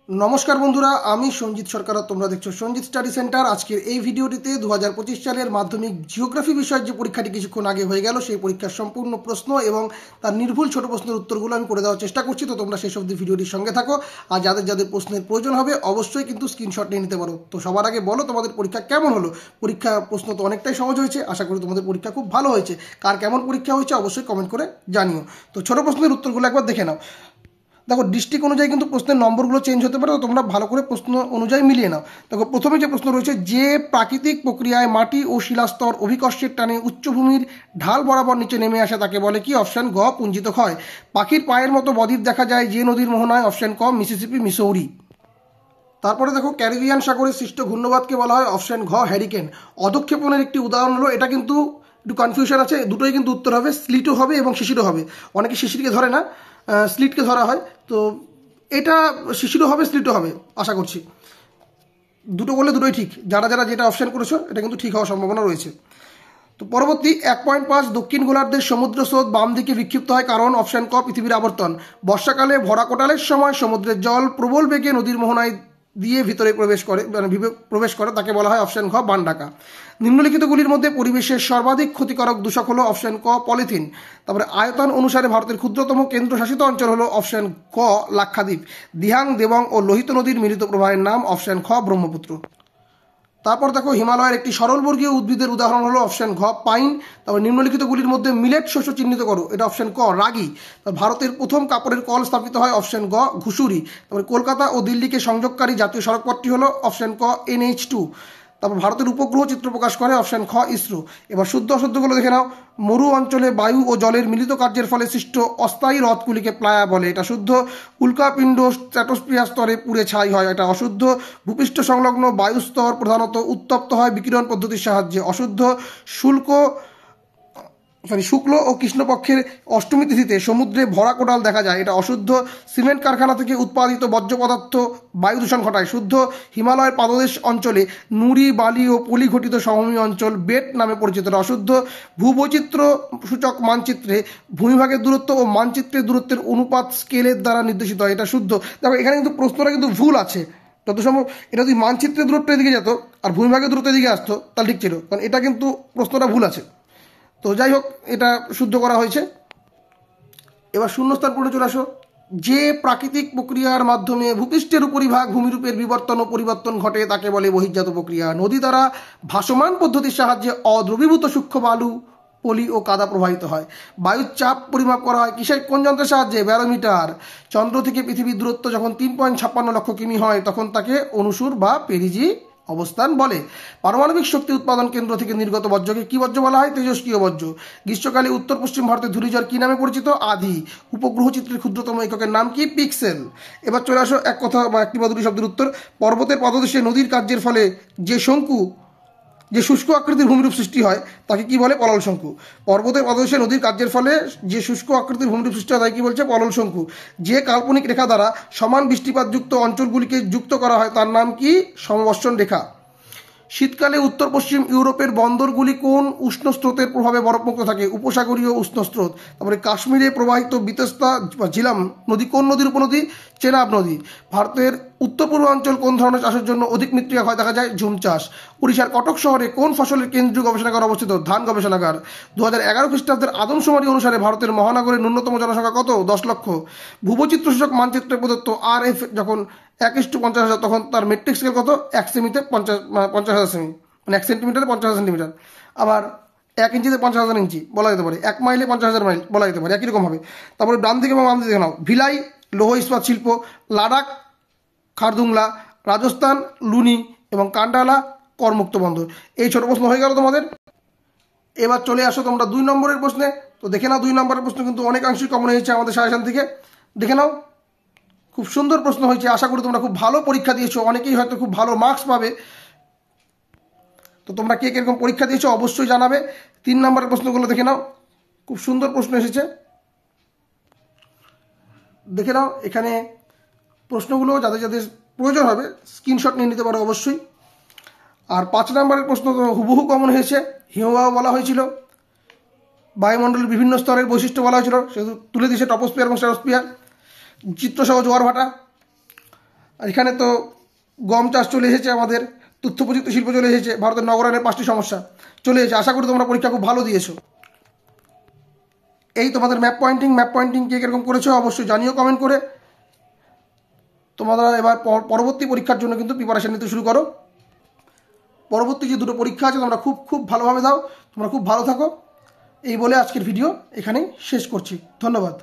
নমস্কার বন্ধুরা, আমি সঞ্জিত সরকার আর তোমরা দেখছো সঞ্জিত স্টাডি সেন্টার। আজকের এই ভিডিওটিতে 2025 সালের মাধ্যমিক জিওগ্রাফি বিষয়ের যে পরীক্ষাটি কিছুক্ষণ আগে হয়ে গেল সেই পরীক্ষার সম্পূর্ণ প্রশ্ন এবং তার নির্ভুল ছোট প্রশ্নের উত্তরগুলো আমি করে দেওয়ার চেষ্টা করছি। তো তোমরা শেষ অবধি ভিডিওটির সঙ্গে থাকো, আর যাদের যাদের প্রশ্নের প্রয়োজন হবে অবশ্যই কিন্তু স্ক্রিনশট নিয়ে নিতে পারো। তো সবার আগে বলো তোমাদের পরীক্ষা কেমন হলো। পরীক্ষা প্রশ্ন তো অনেকটাই সহজ হয়েছে, আশা করি তোমাদের পরীক্ষা খুব ভালো হয়েছে। কার কেমন পরীক্ষা হয়েছে অবশ্যই কমেন্ট করে জানিও। তো ছোট প্রশ্নের উত্তরগুলো একবার দেখে নাও। দেখো, ডিস্ট্রিক্ট অনুযায়ী কিন্তু প্রশ্নের নম্বরগুলো চেঞ্জ হতে পারে, তো তোমরা ভালো করে প্রশ্ন অনুযায়ী মিলিয়ে নাও। দেখো, প্রথমে যে প্রশ্ন রয়েছে, যে প্রাকৃতিক প্রক্রিয়ায় মাটি ও শিলাস্তর অভিকর্ষের টানে উচ্চভূমির ঢাল বরাবর নিচে নেমে আসে তাকে বলে কি? অপশান গ পুঞ্জিত ক্ষয়। পাখির পায়ের মতো বদ্বীপ দেখা যায় যে নদীর মোহনায়? অপশান ক মিসিসিপি মিসৌরি। তারপরে দেখো, ক্যারিবিয়ান সাগরে সৃষ্ট ঘূর্ণবাদকে বলা হয়? অপশান ঘ হ্যারিকেন। অধক্ষেপণের একটি উদাহরণ হলো, এটা কিন্তু একটু কনফিউশন আছে, দুটোই কিন্তু উত্তর হবে, স্লিটও হবে এবং শিশিরও হবে। অনেকে শিশিরকে ধরে না, স্লিটকে ধরা হয়। তো এটা শিশিরও হবে স্লিটও হবে আশা করছি। দুটো করলে দুটোই ঠিক, যারা যারা যেটা অপশান করেছো এটা কিন্তু ঠিক হওয়ার সম্ভাবনা রয়েছে। তো পরবর্তী 1.5 দক্ষিণ গোলার্ধের সমুদ্র স্রোত বাম দিকে বিক্ষিপ্ত হয় কারণ? অপশান ক পৃথিবীর আবর্তন। বর্ষাকালে ভরা কোটালের সময় সমুদ্রের জল প্রবল বেগে নদীর মোহনায় দিয়ে ভিতরে প্রবেশ করে তাকে বলা হয়? অপশান ঘ বান ডাকা। নিম্নলিখিতগুলির মধ্যে পরিবেশের সর্বাধিক ক্ষতিকারক দূষক হলো? অপশান ক পলিথিন। তারপরে আয়তন অনুসারে ভারতের ক্ষুদ্রতম কেন্দ্রশাসিত অঞ্চল হলো? অপশান ক লাক্ষাদ্বীপ। দিহাং, দেবং ও লোহিত নদীর মিলিত প্রবাহের নাম? অপশান খ ব্রহ্মপুত্র। তারপর দেখো, হিমালয়ের একটি সরলবর্গীয় উদ্ভিদের উদাহরণ হলো? অপশান ঘ পাইন। তারপর নিম্নলিখিতগুলির মধ্যে মিলেট শস্য চিহ্নিত করো? এটা অপশান ক রাগি। ভারতের প্রথম কাপড়ের কল স্থাপিত হয়? অপশান গ ঘুষুরি। তারপরে কলকাতা ও দিল্লিকে সংযোগকারী জাতীয় সড়কপথটি হলো? অপশান ক NH2। তারপর ভারতের উপগ্রহ চিত্র প্রকাশ করে? অপশান খ ইসরো। এবার শুদ্ধ অশুদ্ধগুলো দেখে নাও। মরু অঞ্চলে বায়ু ও জলের মিলিত কার্যের ফলে সৃষ্ট অস্থায়ী হ্রদগুলিকে প্লায়া বলে? এটা শুদ্ধ। উল্কাপিণ্ড স্ট্র্যাটোস্ফিয়ার স্তরে পুড়ে ছাই হয়? এটা অশুদ্ধ। ভূপৃষ্ঠ সংলগ্ন বায়ুস্তর প্রধানত উত্তপ্ত হয় বিকিরণ পদ্ধতির সাহায্যে? অশুদ্ধ। শুক্ল ও কৃষ্ণপক্ষের অষ্টমী তিথিতে সমুদ্রে ভরা কোটাল দেখা যায়? এটা অশুদ্ধ। সিমেন্ট কারখানা থেকে উৎপাদিত বর্জ্য পদার্থ বায়ু দূষণ ঘটায়? শুদ্ধ। হিমালয়ের পাদদেশ অঞ্চলে নুড়ি, বালি ও পলি ঘটিত সমভূমি অঞ্চল বেট নামে পরিচিত? এটা অশুদ্ধ। ভূবৈচিত্র্য সূচক মানচিত্রে ভূমিভাগের দূরত্ব ও মানচিত্রের দূরত্বের অনুপাত স্কেলের দ্বারা নির্দেশিত হয়? এটা শুদ্ধ। দেখো, এখানে কিন্তু প্রশ্নটা কিন্তু ভুল আছে যত সম্ভব। এটা যদি মানচিত্রের দূরত্ব এদিকে যেত আর ভূমিভাগের দূরত্ব এদিকে আসতো তাহলে ঠিক ছিল, কারণ এটা কিন্তু প্রশ্নটা ভুল আছে। তো যাই হোক, এটা শুদ্ধ করা হয়েছে। এবার শূন্যস্থান পূরণে চলে আসো। যে প্রাকৃতিক প্রক্রিয়ার মাধ্যমে ভূপৃষ্ঠের উপরিভাগ ভূমিরূপের বিবর্তন ও পরিবর্তন ঘটে তাকে বলে বহির্জাত প্রক্রিয়া। নদী দ্বারা ভাসমান পদ্ধতির সাহায্যে অদ্রবীভূত সূক্ষ্ম বালু, পলি ও কাদা প্রবাহিত হয়। বায়ুর চাপ পরিমাপ করা হয় কিসের কোন যন্ত্রের সাহায্যে? ব্যারোমিটার। চন্দ্র থেকে পৃথিবীর দূরত্ব যখন 3.56 লক্ষ কিমি হয় তখন তাকে অনুসুর বা পেরিজি অবস্থান বলে। পারমাণবিক শক্তি উৎপাদন কেন্দ্র থেকে নির্গত বর্জ্যকে কি বর্জ্য বলা হয়? তেজস্ক্রিয় বর্জ্য। গ্রীষ্মকালে উত্তর পশ্চিম ভারতের ধূলিঝড় কি নামে পরিচিত? আধি। উপগ্রহ চিত্রের ক্ষুদ্রতম এককের নাম কি? পিক্সেল। এবার চলে আসো এক কথা বা একটি বা দুটি শব্দের উত্তর। পর্বতের পাদদেশে নদীর কার্যের ফলে যে শুষ্ক আকৃতির ভূমিরূপ সৃষ্টি হয় তাকে কি বলে? পলল শঙ্কু। পর্বতের পাদদেশে নদীর কার্যের ফলে যে শুষ্ক আকৃতির ভূমিরূপ সৃষ্টি হয় তাকে কি বলছে? পলল শঙ্কু। যে কাল্পনিক রেখা দ্বারা সমান বৃষ্টিপাতযুক্ত অঞ্চলগুলিকে যুক্ত করা হয় তার নাম কি? সমবর্ষণ রেখা। শীতকালে উত্তর পশ্চিম ইউরোপের বন্দরগুলি কোন উষ্ণ স্রোতের প্রভাবে বরফমুক্ত থাকে? উপসাগরীয় উষ্ণ স্রোত। তারপরে কাশ্মীরে প্রবাহিত বিতস্তা বা ঝিলাম নদী কোন নদীর উপনদী? চেনাব নদী। ভারতের উত্তর পূর্বাঞ্চল কোন ধরনের চাষের জন্য অধিক মৃত্তিকা ক্ষয় দেখা যায়? ঝুম চাষ। উড়িষ্যার কটক শহরে কোন ফসলের কেন্দ্রীয় গবেষণাগার অবস্থিত? ধান গবেষণাগার। 2011 খ্রিস্টাব্দের আদমশুমারি অনুসারে ভারতের মহানগরের ন্যূনতম জনসংখ্যা কত? 10 লক্ষ। ভূবৈচিত্র্য সূচক মানচিত্রে প্রদত্ত RF যখন 1:50,000 তখন তার মেট্রিক স্কেল কত? 1 সেমিতে 50,000 সেমি, মানে 1 সেন্টিমিটারে 50,000 সেন্টিমিটার। আবার 1 ইঞ্চিতে 50,000 ইঞ্চি বলা যেতে পারে, 1 মাইলে 50,000 মাইল বলা যেতে পারে, একই রকম হবে। তারপরে ডান দিকে এবং বাম দিকে নাও। ভিলাই লৌহ ইস্পাত শিল্প, লাদাখ খারদুংলা, রাজস্থান লুনি এবং কান্ডালা করমুক্ত বন্দর। এই ছোট প্রশ্ন হয়ে গেল তোমাদের। এবার চলে আসো তোমরা 2 নম্বরের প্রশ্নে। তো দেখে নাও, 2 নম্বরের প্রশ্ন কিন্তু অনেকাংশই কমন হয়েছে আমাদের সাজেশন থেকে। দেখে নাও, খুব সুন্দর প্রশ্ন হয়েছে। আশা করি তোমরা খুব ভালো পরীক্ষা দিয়েছো, অনেকেই হয়তো খুব ভালো মার্কস পাবে। তো তোমরা কে কিরকম পরীক্ষা দিয়েছো অবশ্যই জানাবে। 3 নম্বরের প্রশ্নগুলো দেখে নাও, খুব সুন্দর প্রশ্ন এসেছে। দেখে নাও, এখানে প্রশ্নগুলো যাদের যাদের প্রয়োজন হবে স্ক্রিনশট নিয়ে নিতে পারো অবশ্যই। আর 5 নম্বরের প্রশ্ন তো হুবহু কমন হয়েছে। হিমবাহ বলা হয়েছিল, বায়ুমণ্ডলের বিভিন্ন স্তরের বৈশিষ্ট্য বলা হয়েছিল, সেগুলো তুলে দিয়েছে টপোস্ফিয়ার এবং স্ট্র্যাটোস্ফিয়ার, চিত্রসহ জোয়ার ভাটা। আর এখানে তো গম চাষ চলে এসেছে, আমাদের তথ্য প্রযুক্তি শিল্প চলে এসেছে, ভারতের নগরায়নের 5টি সমস্যা চলে এসেছে। আশা করি তোমরা পরীক্ষা খুব ভালো দিয়েছো। এই তোমাদের ম্যাপ পয়েন্টিং কে কীরকম করেছো অবশ্যই জানিও কমেন্ট করে। তোমরা এবার পরবর্তী পরীক্ষার জন্য কিন্তু প্রিপারেশন নিতে শুরু করো। পরবর্তী যে 2টো পরীক্ষা আছে তোমরা খুব ভালোভাবে দাও। তোমরা খুব ভালো থাকো। এই বলে আজকের ভিডিও এখানেই শেষ করছি। ধন্যবাদ।